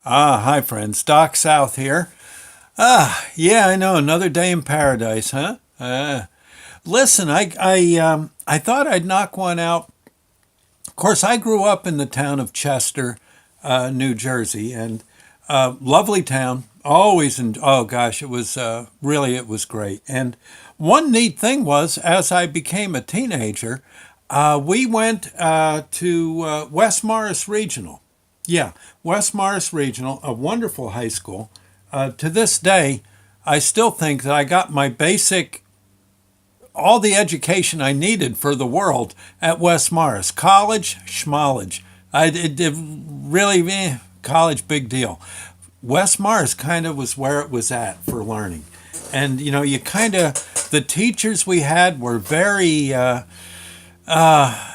Hi friends. Doc South here. Yeah, I know. Another day in paradise, huh? Listen, I thought I'd knock one out. Of course, I grew up in the town of Chester, New Jersey, and lovely town. Always, and oh gosh, it was really it was great. And one neat thing was, as I became a teenager, we went to West Morris Regional. Yeah, West Morris Regional, a wonderful high school. To this day, I still think that I got my basic, all the education I needed for the world at West Morris. College, schmollege. It really, college, big deal. West Morris kind of was where it was at for learning. And, you know, you kind of, the teachers we had were very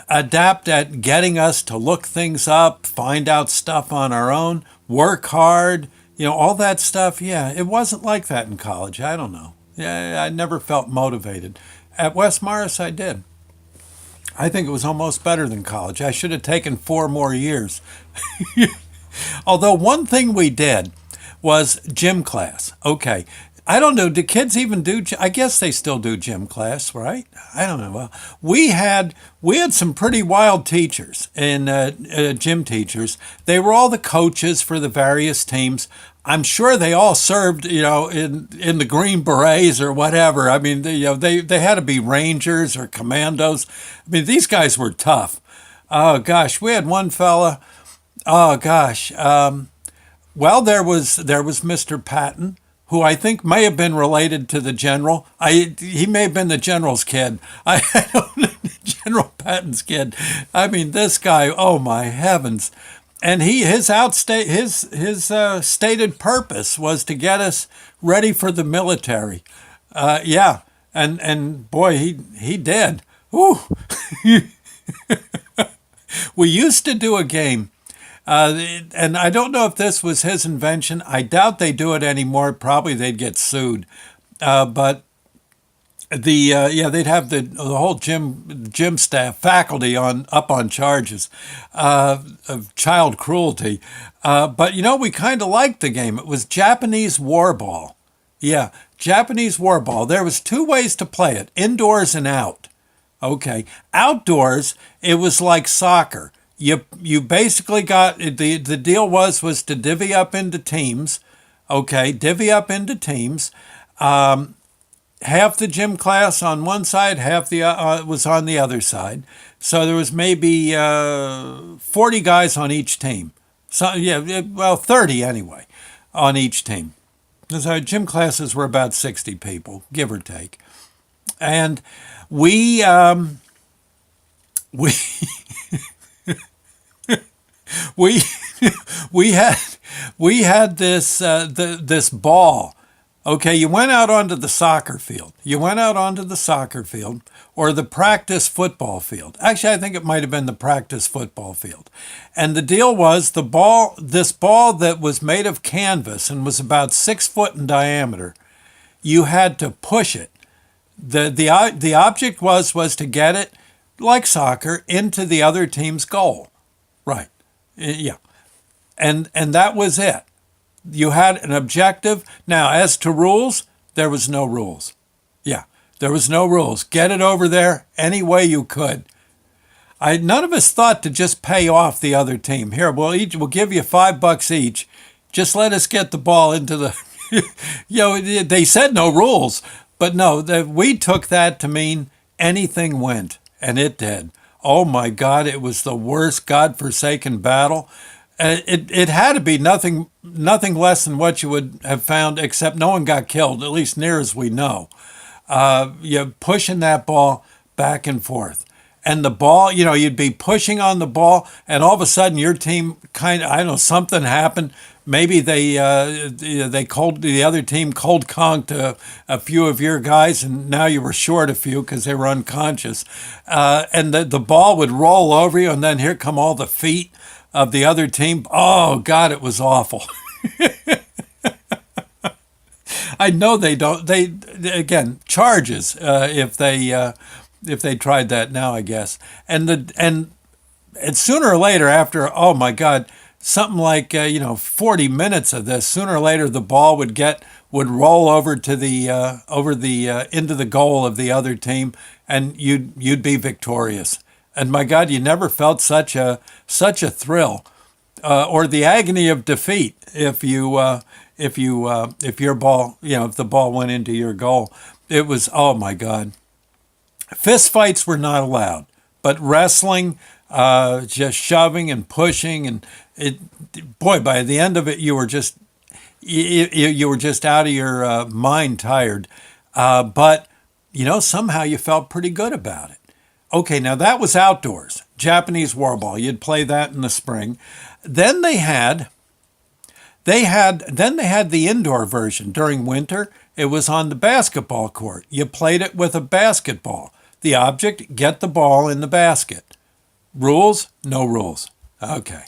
adept at getting us to look things up, find out stuff on our own, work hard, all that stuff. Yeah, it wasn't like that in college. I don't know. Yeah, I never felt motivated. At West Morris, I did. I think it was almost better than college. I should have taken 4 more years. Although one thing we did was gym class. Okay. I don't know. Do kids even do? I guess they still do gym class, right? I don't know. Well, we had some pretty wild teachers and gym teachers. They were all the coaches for the various teams. I'm sure they all served, in the Green Berets or whatever. I mean, they had to be Rangers or Commandos. I mean, these guys were tough. Oh gosh, we had one fella. Oh gosh. Well, there was Mr. Patton, who I think may have been related to the general. He may have been the general's kid. I don't know, General Patton's kid. I mean, this guy. Oh my heavens! And his stated purpose was to get us ready for the military. Yeah, and boy, he did. Ooh. We used to do a game. And I don't know if this was his invention. I doubt they do it anymore. Probably they'd get sued. But they'd have the whole gym staff faculty on charges of child cruelty. But we kind of liked the game. It was Japanese war ball. Yeah, Japanese war ball. There was two ways to play it: indoors and out. Okay, outdoors it was like soccer. You basically got the deal was to divvy up into teams. Okay, divvy up into teams. Half the gym class on one side, half the was on the other side. So there was maybe 40 guys on each team. So yeah, well, 30 anyway on each team. Because our gym classes were about 60 people, give or take, and we we we had this ball. Okay, you went out onto the soccer field. You went out onto the soccer field or the practice football field. Actually, I think it might have been the practice football field. And the deal was this ball that was made of canvas and was about 6 foot in diameter. You had to push it. The object was to get it, like soccer, into the other team's goal. Right. Yeah. And that was it. You had an objective. Now, as to rules, there was no rules. Yeah, there was no rules. Get it over there any way you could. None of us thought to just pay off the other team. Here, we'll give you $5 each. Just let us get the ball into the. They said no rules, but no, we took that to mean anything went, and it did. Oh my God, it was the worst godforsaken battle. It had to be nothing less than what you would have found, except no one got killed, at least near as we know. You're pushing that ball back and forth. And the ball, you'd be pushing on the ball, and all of a sudden your team I don't know, something happened. Maybe the other team cold conked a few of your guys, and now you were short a few because they were unconscious. And the ball would roll over you, and then here come all the feet of the other team. Oh God, it was awful. I know they don't. They again charges if they tried that now, I guess. And sooner or later, after, oh my God, something like 40 minutes of this. Sooner or later, the ball would roll over to the into the goal of the other team, and you'd be victorious. And my God, you never felt such a thrill or the agony of defeat if your ball, if the ball went into your goal. It was, oh my God. Fist fights were not allowed, but wrestling, just shoving and pushing, and boy, by the end of it, you were just out of your mind, tired. But somehow you felt pretty good about it. Okay, now that was outdoors. Japanese war ball. You'd play that in the spring. Then they had the indoor version during winter. It was on the basketball court. You played it with a basketball. The object, get the ball in the basket. Rules? No rules. Okay.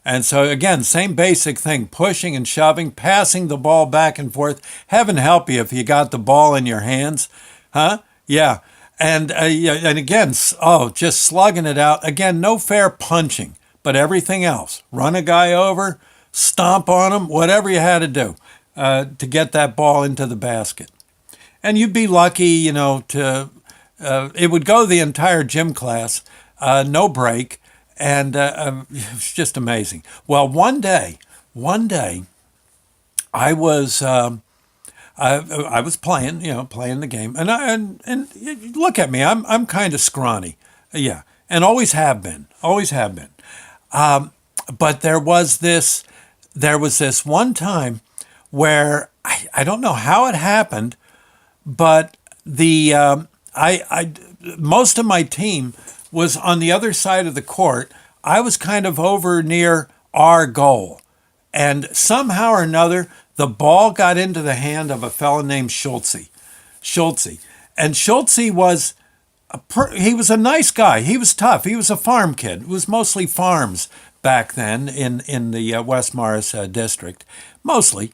And so again, same basic thing, pushing and shoving, passing the ball back and forth. Heaven help you if you got the ball in your hands. Huh? Yeah. And again, just slugging it out. Again, no fair punching, but everything else. Run a guy over, stomp on him, whatever you had to do to get that ball into the basket. And you'd be lucky, it would go the entire gym class, no break. And it's just amazing. Well, one day, I was I was playing, playing the game, and look at me, I'm kind of scrawny, yeah, and always have been. But there was this one time where I don't know how it happened, but the I most of my team was on the other side of the court. I was kind of over near our goal. And somehow or another, the ball got into the hand of a fellow named Schultze. And Schultze was he was a nice guy. He was tough. He was a farm kid. It was mostly farms back then in the West Morris district, mostly.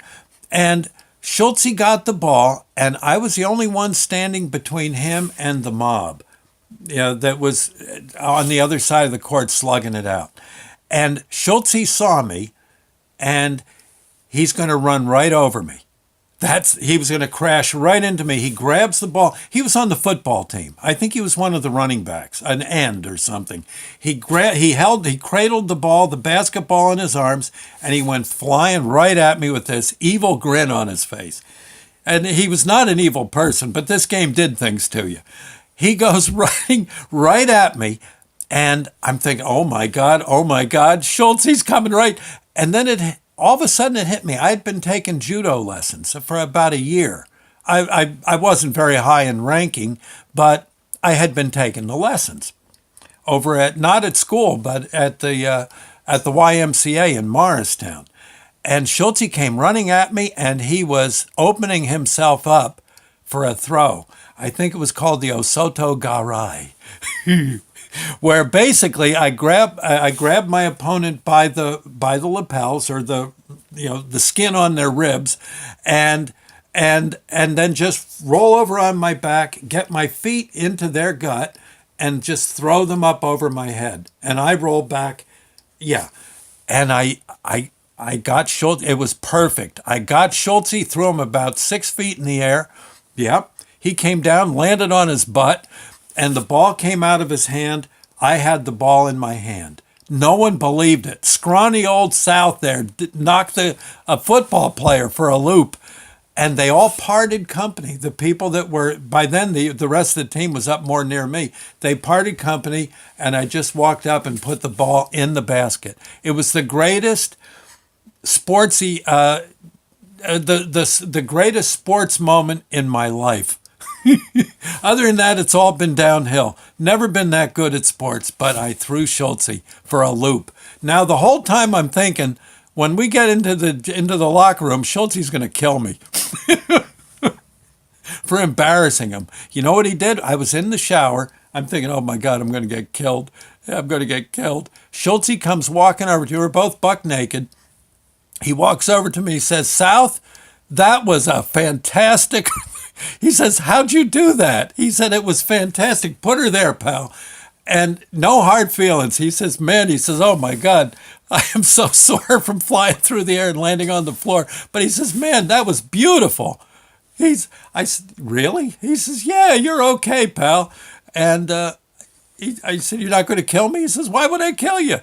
And Schultze got the ball, and I was the only one standing between him and the mob. That was on the other side of the court slugging it out. And Schultze saw me, and he's going to run right over me. He was going to crash right into me. He grabs the ball. He was on the football team. I think he was one of the running backs, an end or something. He cradled the ball, the basketball in his arms, and he went flying right at me with this evil grin on his face. And he was not an evil person, but this game did things to you. He goes running right at me, and I'm thinking, oh my God, Schultze's coming right. And then all of a sudden it hit me. I had been taking judo lessons for about a year. I wasn't very high in ranking, but I had been taking the lessons over not at school, but at the YMCA in Morristown. And Schultze came running at me, and he was opening himself up for a throw. I think it was called the Osoto Garai, where basically I grabbed my opponent by the lapels, or the skin on their ribs, and then just roll over on my back, get my feet into their gut, and just throw them up over my head, and I roll back, yeah, and I got Schultze. It was perfect. I got Schultze, threw him about 6 feet in the air. Yep. He came down, landed on his butt, and the ball came out of his hand. I had the ball in my hand. No one believed it. Scrawny old South there knocked a football player for a loop, and they all parted company. The people that were, by then the rest of the team was up more near me. They parted company, and I just walked up and put the ball in the basket. It was the greatest sportsy, the greatest sports moment in my life. Other than that, it's all been downhill. Never been that good at sports, but I threw Schultze for a loop. Now, the whole time I'm thinking, when we get into the locker room, Schultze's going to kill me for embarrassing him. You know what he did? I was in the shower. I'm thinking, oh my God, I'm going to get killed. I'm going to get killed. Schultze comes walking over to me. We're both buck naked. He walks over to me. He says, South, that was a fantastic... He says, how'd you do that? He said, it was fantastic. Put her there, pal. And no hard feelings. He says, oh my God, I am so sore from flying through the air and landing on the floor. But he says, man, that was beautiful. I said, really? He says, yeah, you're okay, pal. And I said, you're not going to kill me? He says, why would I kill you?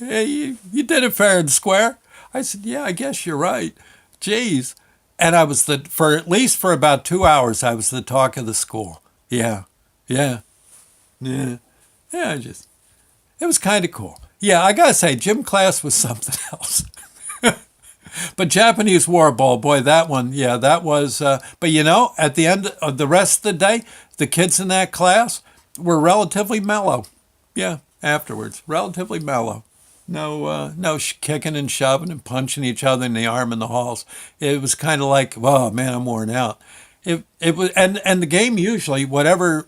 Yeah, you did it fair and square. I said, yeah, I guess you're right. Jeez. And I was for at least for about 2 hours, I was the talk of the school. Yeah, yeah, yeah, yeah. It was kind of cool. Yeah, I gotta say, gym class was something else. But Japanese War Ball, boy, that one, yeah, that was. But at the end of the rest of the day, the kids in that class were relatively mellow. Yeah, afterwards, relatively mellow. No kicking and shoving and punching each other in the arm in the halls. It was kind of like, oh man, I'm worn out. It was, and the game usually, whatever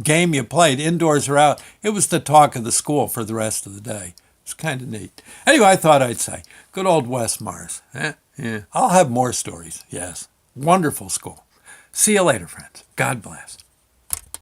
game you played, indoors or out, it was the talk of the school for the rest of the day. It's kind of neat. Anyway, I thought I'd say, good old West Mars. Yeah. I'll have more stories. Yes. Wonderful school. See you later, friends. God bless.